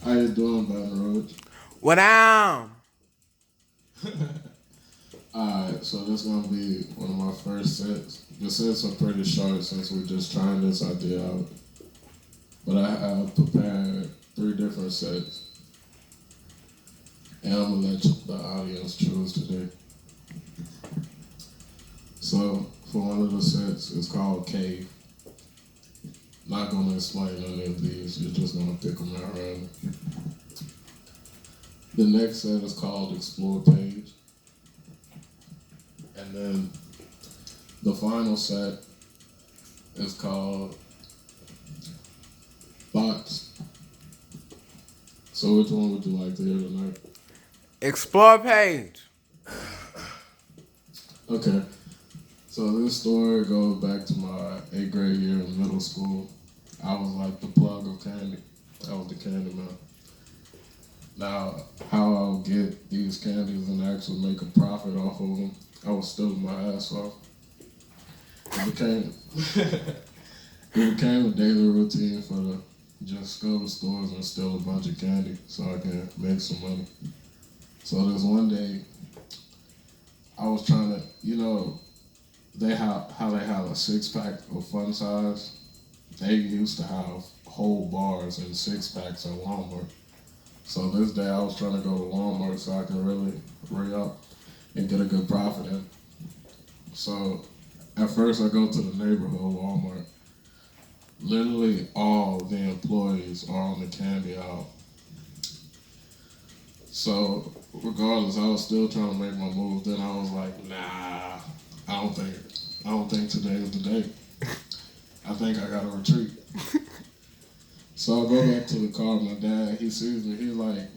How you doing, Baton Rouge? What down? Alright, so this is gonna be one of my first sets. The sets are pretty short since we're just trying this idea out. But I have prepared three different sets, and I'm gonna let the audience choose today. So for one of the sets, it's called Cave. Not gonna explain any of these. You're just gonna pick them out random. The next set is called Explore Page. And then the final set is called Thoughts. So which one would you like to hear tonight? Explore page. Okay. So this story goes back to my 8th grade year in middle school. I was like the plug of candy. I was the candy man. Now, how I'll get these candies and actually make a profit off of them, I was stealing my ass off. It became it became a daily routine for the just go to stores and steal a bunch of candy so I can make some money. So there's one day I was trying to, they have how they have a 6 pack of Fun Size. They used to have whole bars and 6 packs at Walmart. So this day I was trying to go to Walmart so I can really re up and get a good profit in. So at first I go to the neighborhood Walmart. Literally all the employees are on the candy aisle. So regardless, I was still trying to make my move. Then I was like, nah, I don't think today is the day. I think I gotta retreat. So I go back to the car. My dad, he sees me. He's like,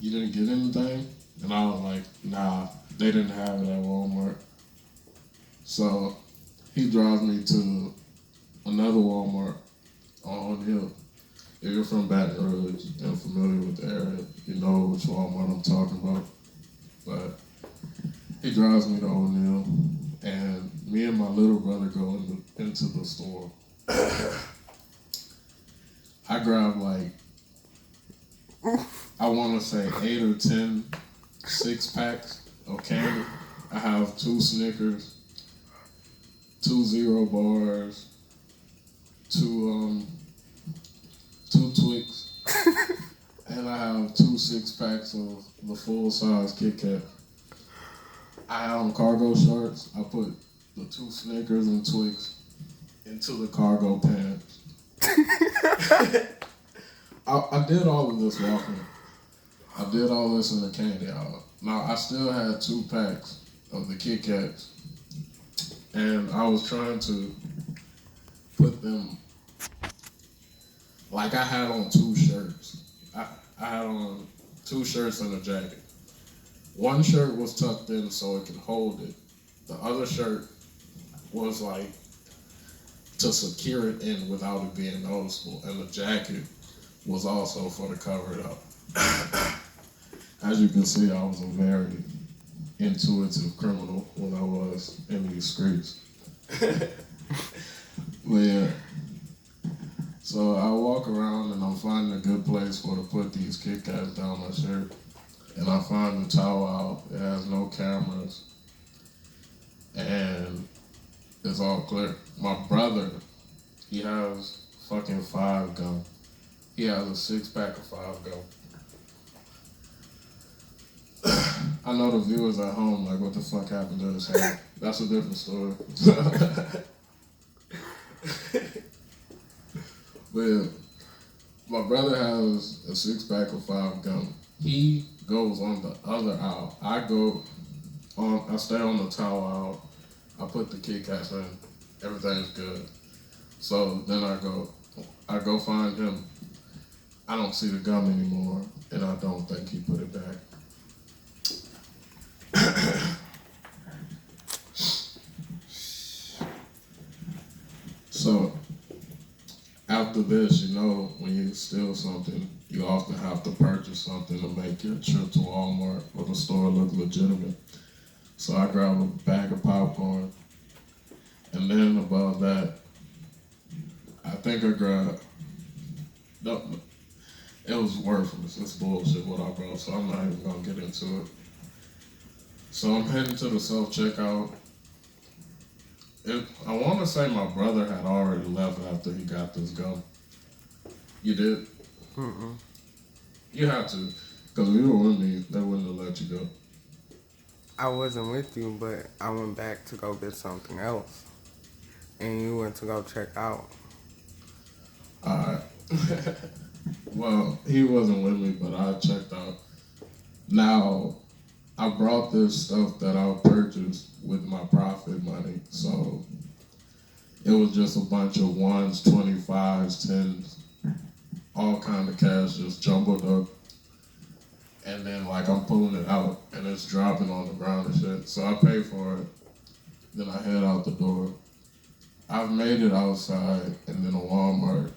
"You didn't get anything?" And I was like, "Nah, they didn't have it at Walmart." So he drives me to another Walmart on Hill. If you're from Baton Rouge and familiar with the area, you know which Walmart I'm talking about. But he drives me to O'Neill, and me and my little brother go into the store. I grab like, I want to say 8 or 10 6 packs of candy. I have 2 Snickers, 2 0 bars, two Twix, and I have 2 6 packs of the full size Kit Kat. I have on cargo shorts. I put the 2 Snickers and Twix into the cargo pants. I did all of this walking. I did all this in the candy aisle. Now I still had 2 packs of the Kit Kats, and I was trying to put them like I had on 2 shirts. I had on 2 shirts and a jacket. One shirt was tucked in so it could hold it. The other shirt was like to secure it in without it being noticeable, and the jacket was also for to cover it up. As you can see, I was a very intuitive criminal when I was in these streets. But yeah, so I walk around and I'm finding a good place for to put these Kit Kats down my shirt. And I find the towel out. It has no cameras. And it's all clear. My brother, he has fucking 5 gum. He has a 6 pack of 5 gum. I know the viewers at home like, what the fuck happened to this hair? That's a different story. But yeah, my brother has a 6 pack of 5 gum. He goes on the other aisle. I stay on the towel aisle. I put the Kit Kats in. Everything's good. So then I go find him. I don't see the gum anymore, and I don't think he put it back. So after this, when you steal something, you often have to purchase something to make your trip to Walmart or the store look legitimate. So I grab a bag of popcorn, and then above that, I think I grabbed, no, it was worthless. It's bullshit what I brought, so I'm not even gonna get into it. So I'm heading to the self checkout. I want to say my brother had already left after he got this gum. You did? Mm-mm. You had to, because we were with me, they wouldn't have let you go. I wasn't with you, but I went back to go get something else. And you went to go check out. Alright. Well, he wasn't with me, but I checked out. Now, I brought this stuff that I purchased with my profit money, so it was just a bunch of ones, 25s, 10s, all kind of cash just jumbled up. And then like I'm pulling it out and it's dropping on the ground and shit. So I pay for it. Then I head out the door. I've made it outside and then a Walmart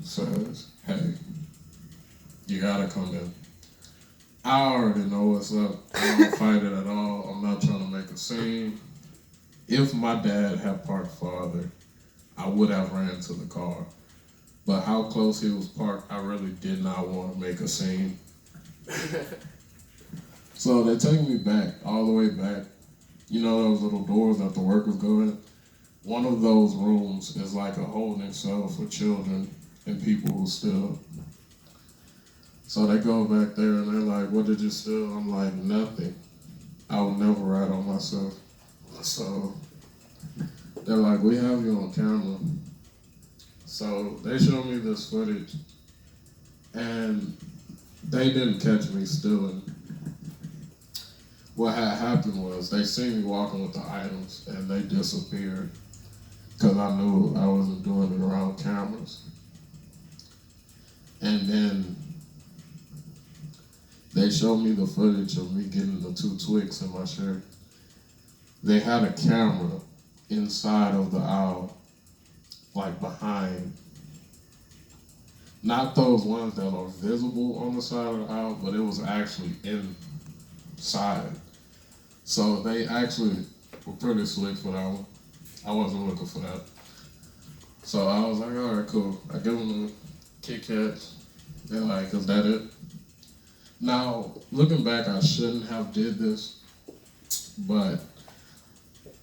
says, hey, you gotta come in. I already know what's up. I don't fight it at all. I'm not trying to make a scene. If my dad had parked farther, I would have ran to the car. But how close he was parked, I really did not want to make a scene. So they take me back, all the way back. You know those little doors that the workers go in? One of those rooms is like a holding cell for children and people who steal. So they go back there and they're like, what did you steal? I'm like, nothing. I would never rat on myself. So they're like, we have you on camera. So they show me this footage and they didn't catch me stealing. What had happened was they seen me walking with the items and they disappeared because I knew I wasn't doing it around cameras. And then they showed me the footage of me getting the 2 Twix in my shirt. They had a camera inside of the aisle, like behind. Not those ones that are visible on the side of the aisle, but it was actually inside. So they actually were pretty slick for that one. I wasn't looking for that. So I was like, all right, cool. I give them the Kit Kats. They're like, is that it? Now, looking back, I shouldn't have did this, but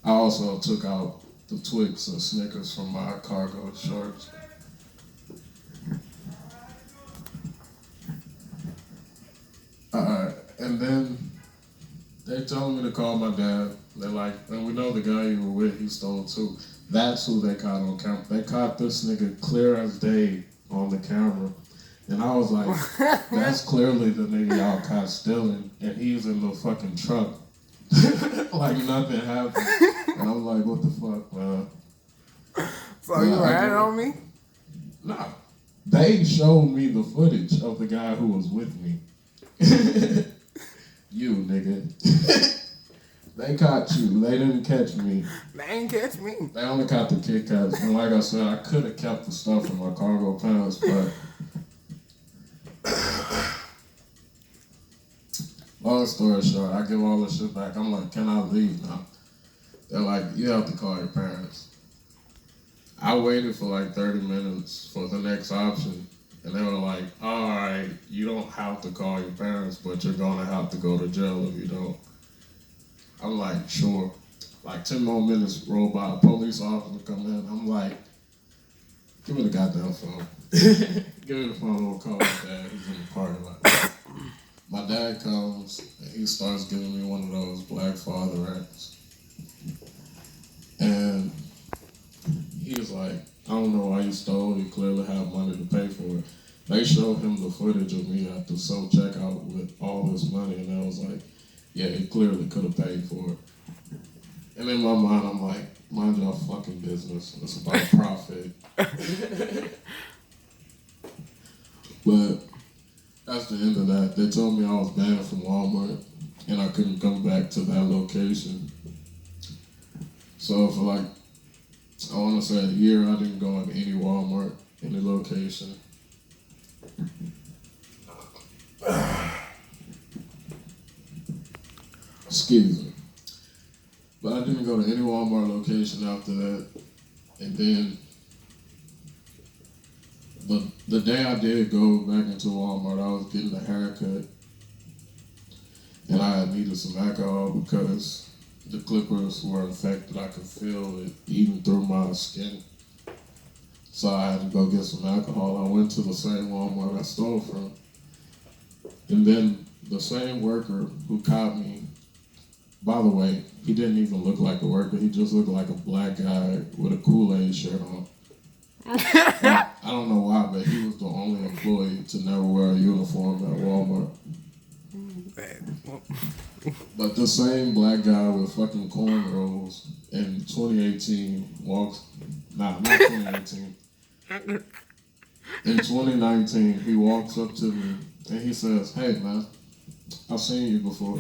I also took out the Twix and Snickers from my cargo shorts. And then they told me to call my dad. They're like, and we know the guy you were with, he stole too. That's who they caught on camera. They caught this nigga clear as day on the camera. And I was like, that's clearly the nigga y'all caught stealing, and he's in the fucking truck. Like nothing happened. And I'm like, what the fuck, man? So you ratted on me? Nah. They showed me the footage of the guy who was with me. You, nigga. They caught you. They didn't catch me. They ain't catch me. They only caught the Kit Kats. And like I said, I could have kept the stuff in my cargo pants, but long story short, I give all this shit back. I'm like, can I leave now? They're like, you have to call your parents. I waited for like 30 minutes for the next option. And they were like, all right, you don't have to call your parents, but you're going to have to go to jail if you don't. I'm like, sure. Like 10 more minutes roll by, a police officer come in. I'm like, give me the goddamn phone. Give me the phone, we'll call my dad. He's in the parking lot. My dad comes, and he starts giving me one of those black father acts. And he was like, I don't know why you stole. You clearly have money to pay for it. They showed him the footage of me at the self-checkout with all this money, and I was like, yeah, he clearly could have paid for it. And in my mind, I'm like, mind your fucking business. It's about profit. But that's the end of that. They told me I was banned from Walmart, and I couldn't come back to that location. So for like, I want to say a year, I didn't go in any Walmart, any location. Excuse me. But I didn't go to any Walmart location after that. And then the day I did go back into Walmart, I was getting a haircut, and I had needed some alcohol because the clippers were infected. I could feel it eating through my skin. So I had to go get some alcohol. I went to the same Walmart I stole from. And then the same worker who caught me, by the way, he didn't even look like a worker. He just looked like a black guy with a Kool-Aid shirt on. I don't know why, but he was the only employee to never wear a uniform at Walmart. But the same black guy with fucking cornrows in 2018 walks, not 2018. In 2019, he walks up to me and he says, "Hey man, I've seen you before.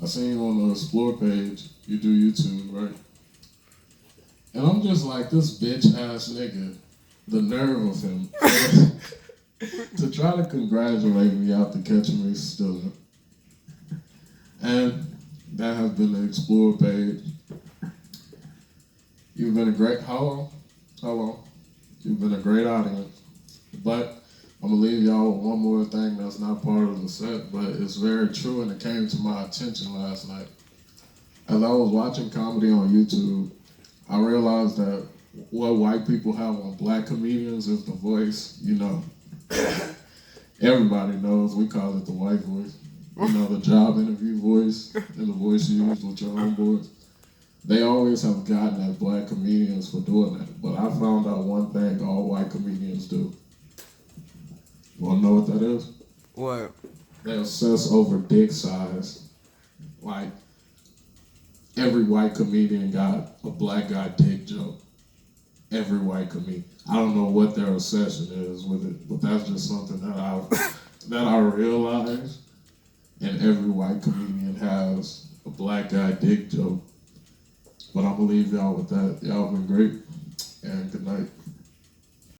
I seen you on the Explore page. You do YouTube, right?" And I'm just like, this bitch ass nigga, the nerve of him to try to congratulate me after catching me stealing. And that has been the Explore page. You've been a great, how long? You've been a great audience. But I'm gonna leave y'all with one more thing that's not part of the set, but it's very true and it came to my attention last night. As I was watching comedy on YouTube, I realized that what white people have on black comedians is the voice, you know. Everybody knows, we call it the white voice. You know, the job interview voice and the voice you use with your homeboys. They always have gotten at black comedians for doing that. But I found out one thing all white comedians do. You wanna know what that is? What? They obsess over dick size. Like, every white comedian got a black guy dick joke. Every white comedian. I don't know what their obsession is with it, but that's just something that I realized. And every white comedian has a black guy dick joke. But I'm gonna leave y'all with that. Y'all been great, and good night.